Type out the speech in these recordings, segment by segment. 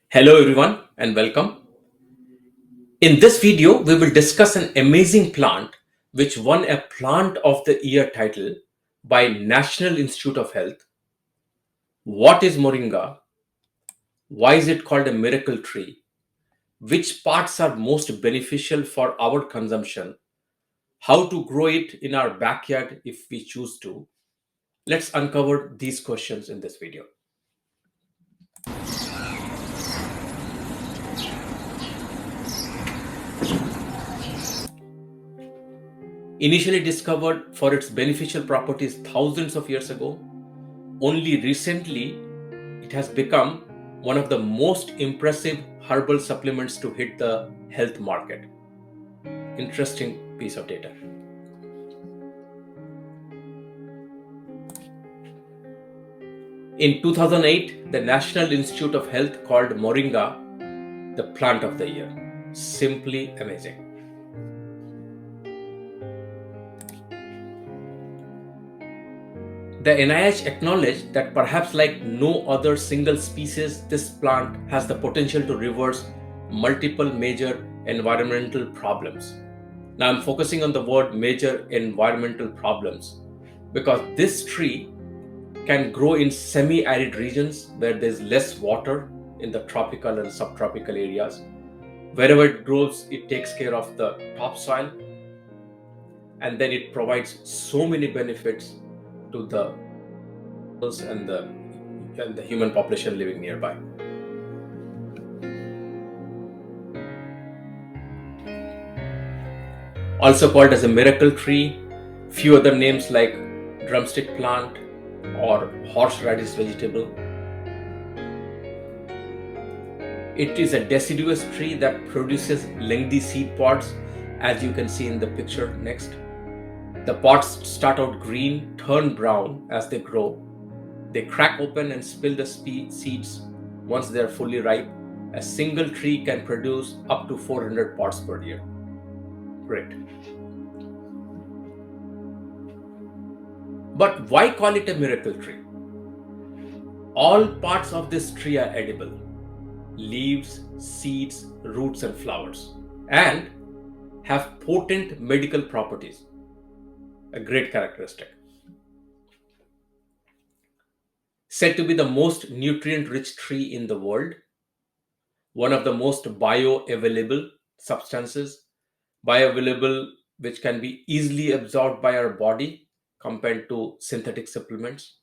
Hello everyone and welcome. In this video, we will discuss an amazing plant which won a Plant of the Year title by National Institute of Health. What is Moringa? Why is it called a miracle tree? Which parts are most beneficial for our consumption? How to grow it in our backyard if we choose to? Let's uncover these questions in this video. Initially discovered for its beneficial properties thousands of years ago, only recently it has become one of the most impressive herbal supplements to hit the health market. Interesting piece of data. In 2008, the National Institute of Health called Moringa the plant of the year. Simply amazing. The NIH acknowledged that perhaps like no other single species, this plant has the potential to reverse multiple major environmental problems. Now I'm focusing on the word major environmental problems because this tree can grow in semi-arid regions where there's less water in the tropical and subtropical areas. Wherever it grows, it takes care of the topsoil and then it provides so many benefits to the and the human population living nearby. Also called as a miracle tree, few other names like drumstick plant or horseradish vegetable. It is a deciduous tree that produces lengthy seed pods, as you can see in the picture next. The pods start out green, turn brown as they grow. They crack open and spill the seeds once they are fully ripe. A single tree can produce up to 400 pods per year. Great. But why call it a miracle tree? All parts of this tree are edible. Leaves, seeds, roots and flowers, and have potent medical properties. A great characteristic. Said to be the most nutrient-rich tree in the world, one of the most bioavailable substances, bioavailable which can be easily absorbed by our body compared to synthetic supplements.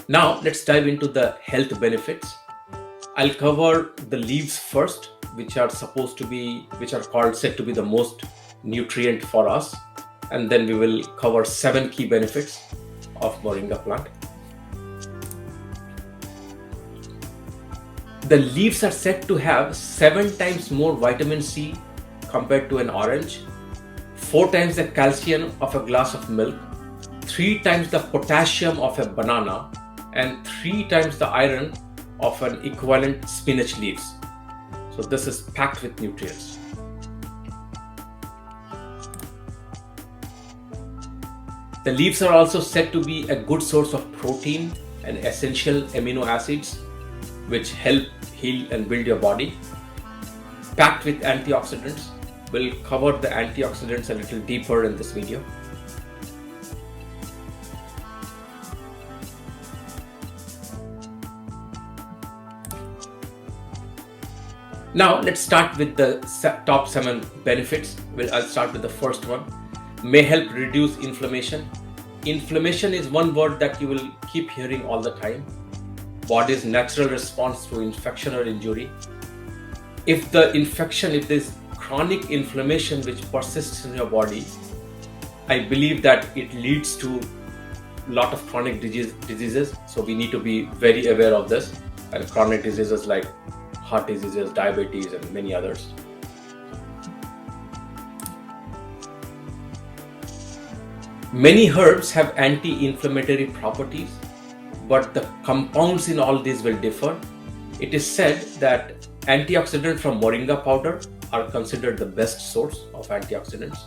Now let's dive into the health benefits. I'll cover the leaves first, which are said to be the most nutrient for us, and then we will cover 7 key benefits of Moringa plant. The leaves are said to have 7 times more vitamin C compared to an orange, 4 times the calcium of a glass of milk, 3 times the potassium of a banana, and 3 times the iron of an equivalent spinach leaves. So this is packed with nutrients. The leaves are also said to be a good source of protein and essential amino acids which help heal and build your body. Packed with antioxidants. We'll cover the antioxidants a little deeper in this video. Now let's start with the top 7 benefits. I'll start with the first one. May help reduce inflammation. Inflammation is one word that you will keep hearing all the time. Body's natural response to infection or injury. If there's chronic inflammation which persists in your body, I believe that it leads to a lot of chronic diseases. So we need to be very aware of this, and chronic diseases like heart diseases, diabetes, and many others. Many herbs have anti-inflammatory properties, but the compounds in all these will differ. It is said that antioxidants from Moringa powder are considered the best source of antioxidants.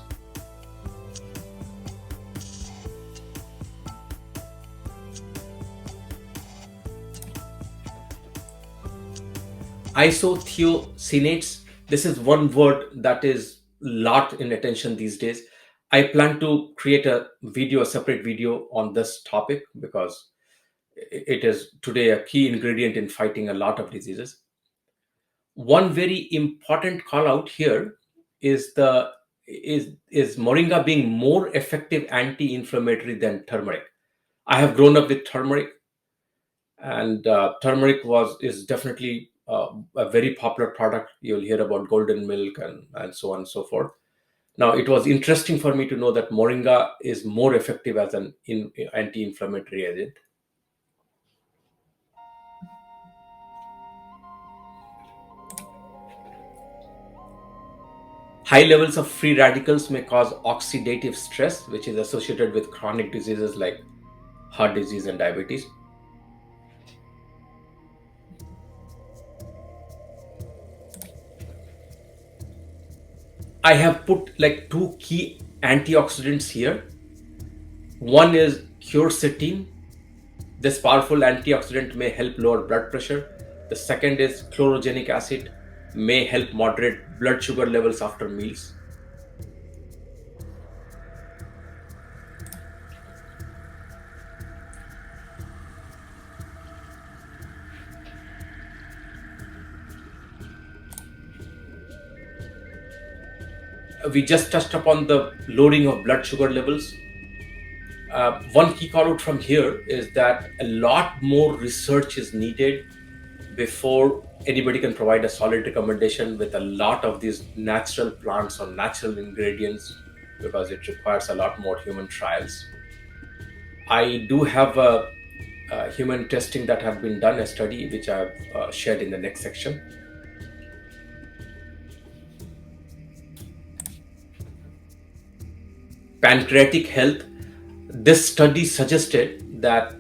Isothiocyanates. This is one word that is lot in attention these days. I plan to create a separate video on this topic because it is today a key ingredient in fighting a lot of diseases. One very important call out here is the is moringa being more effective anti-inflammatory than turmeric. I have grown up with turmeric, and turmeric was is definitely a very popular product. You'll hear about golden milk and so on and so forth. Now, it was interesting for me to know that moringa is more effective as an anti-inflammatory agent. High levels of free radicals may cause oxidative stress, which is associated with chronic diseases like heart disease and diabetes. I have put like two key antioxidants here. One is quercetin. This powerful antioxidant may help lower blood pressure. The second is chlorogenic acid, may help moderate blood sugar levels after meals. We just touched upon the lowering of blood sugar levels. One key call out from here is that a lot more research is needed before anybody can provide a solid recommendation with a lot of these natural plants or natural ingredients, because it requires a lot more human trials. I do have a human testing that have been done, a study which I've shared in the next section. Pancreatic health. This study suggested that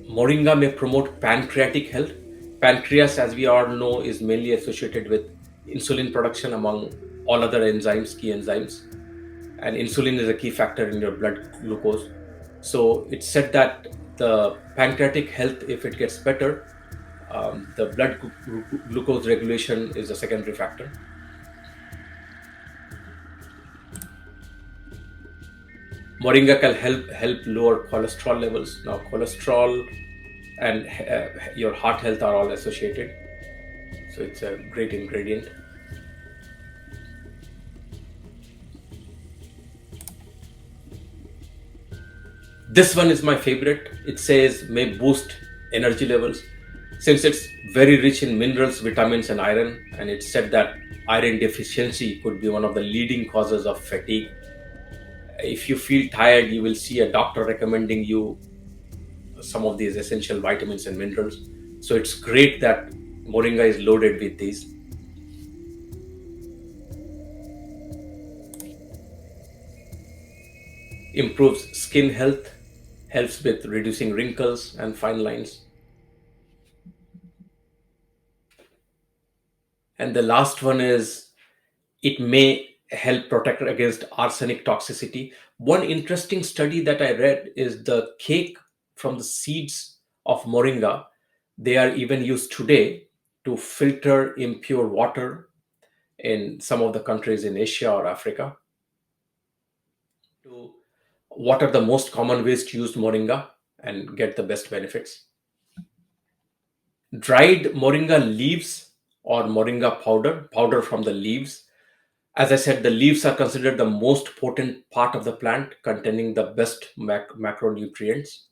moringa may promote pancreatic health. Pancreas, as we all know, is mainly associated with insulin production among all other enzymes, key enzymes. And insulin is a key factor in your blood glucose. So it said that the pancreatic health, if it gets better, the blood glucose regulation is a secondary factor. Moringa can help lower cholesterol levels. Now, cholesterol and your heart health are all associated, so it's a great ingredient. This one is my favorite. It says may boost energy levels. Since it's very rich in minerals, vitamins, and iron, and it's said that iron deficiency could be one of the leading causes of fatigue. If you feel tired, you will see a doctor recommending you some of these essential vitamins and minerals. So it's great that moringa is loaded with these. Improves skin health, helps with reducing wrinkles and fine lines. And the last one is it may help protect against arsenic toxicity. One interesting study that I read is the cake from the seeds of moringa. They are even used today to filter impure water in some of the countries in Asia or Africa. To what are the most common ways to use moringa and get the best benefits? Dried moringa leaves or moringa powder from the leaves. As I said, the leaves are considered the most potent part of the plant, containing the best macronutrients.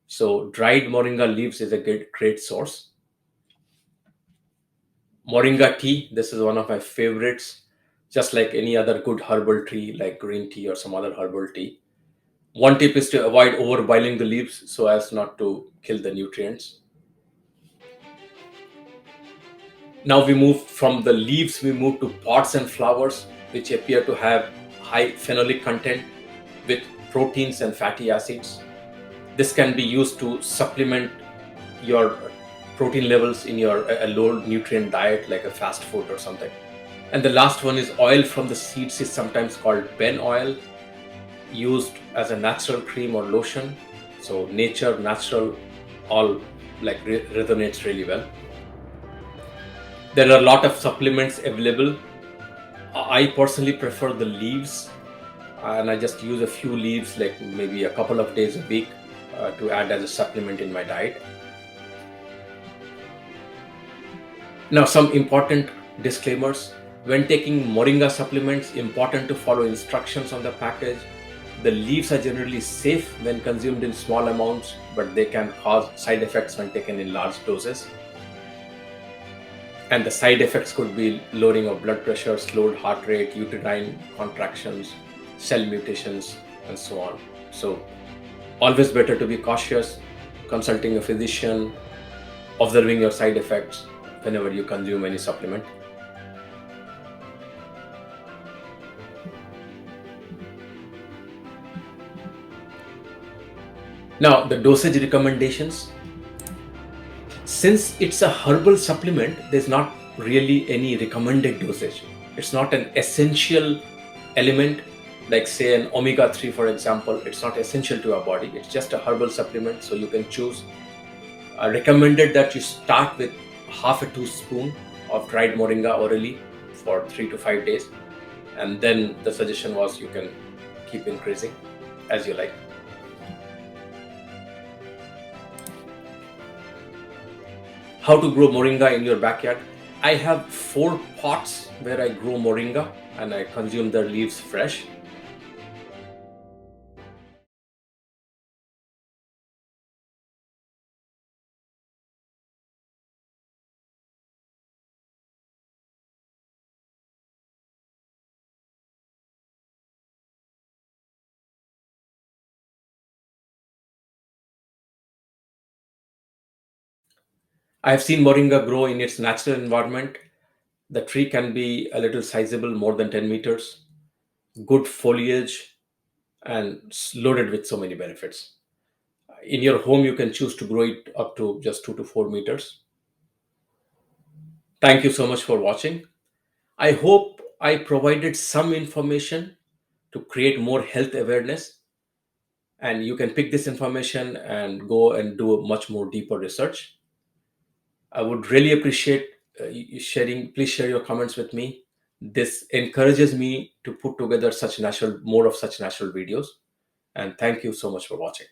So, dried moringa leaves is a great source. Moringa tea, this is one of my favorites. Just like any other good herbal tea, like green tea or some other herbal tea. One tip is to avoid over boiling the leaves so as not to kill the nutrients. Now we move from the leaves, we move to pods and flowers, which appear to have high phenolic content with proteins and fatty acids. This can be used to supplement your protein levels in your a low nutrient diet, like a fast food or something. And the last one is oil from the seeds is sometimes called ben oil, used as a natural cream or lotion. So natural, all like resonates really well. There are a lot of supplements available. I personally prefer the leaves, and I just use a few leaves, like maybe a couple of days a week, to add as a supplement in my diet. Now, some important disclaimers. When taking Moringa supplements, important to follow instructions on the package. The leaves are generally safe when consumed in small amounts, but they can cause side effects when taken in large doses. And the side effects could be lowering of blood pressure, slowed heart rate, uterine contractions, cell mutations, and so on. So, always better to be cautious, consulting a physician, observing your side effects whenever you consume any supplement. Now, the dosage recommendations. Since it's a herbal supplement, there's not really any recommended dosage. It's not an essential element, like, say, an omega 3, for example. It's not essential to our body. It's just a herbal supplement, so you can choose. Recommended that you start with half a teaspoon of dried moringa orally for 3 to 5 days, and then the suggestion was you can keep increasing as you like. How to grow moringa in your backyard? I have 4 pots where I grow moringa and I consume the leaves fresh. I have seen moringa grow in its natural environment. The tree can be a little sizable, more than 10 meters, good foliage, and loaded with so many benefits. In your home, you can choose to grow it up to just 2 to 4 meters. Thank you so much for watching. I hope I provided some information to create more health awareness, and you can pick this information and go and do a much more deeper research. I would really appreciate you sharing. Please share your comments with me. This encourages me to put together such natural, more of such natural videos. And thank you so much for watching.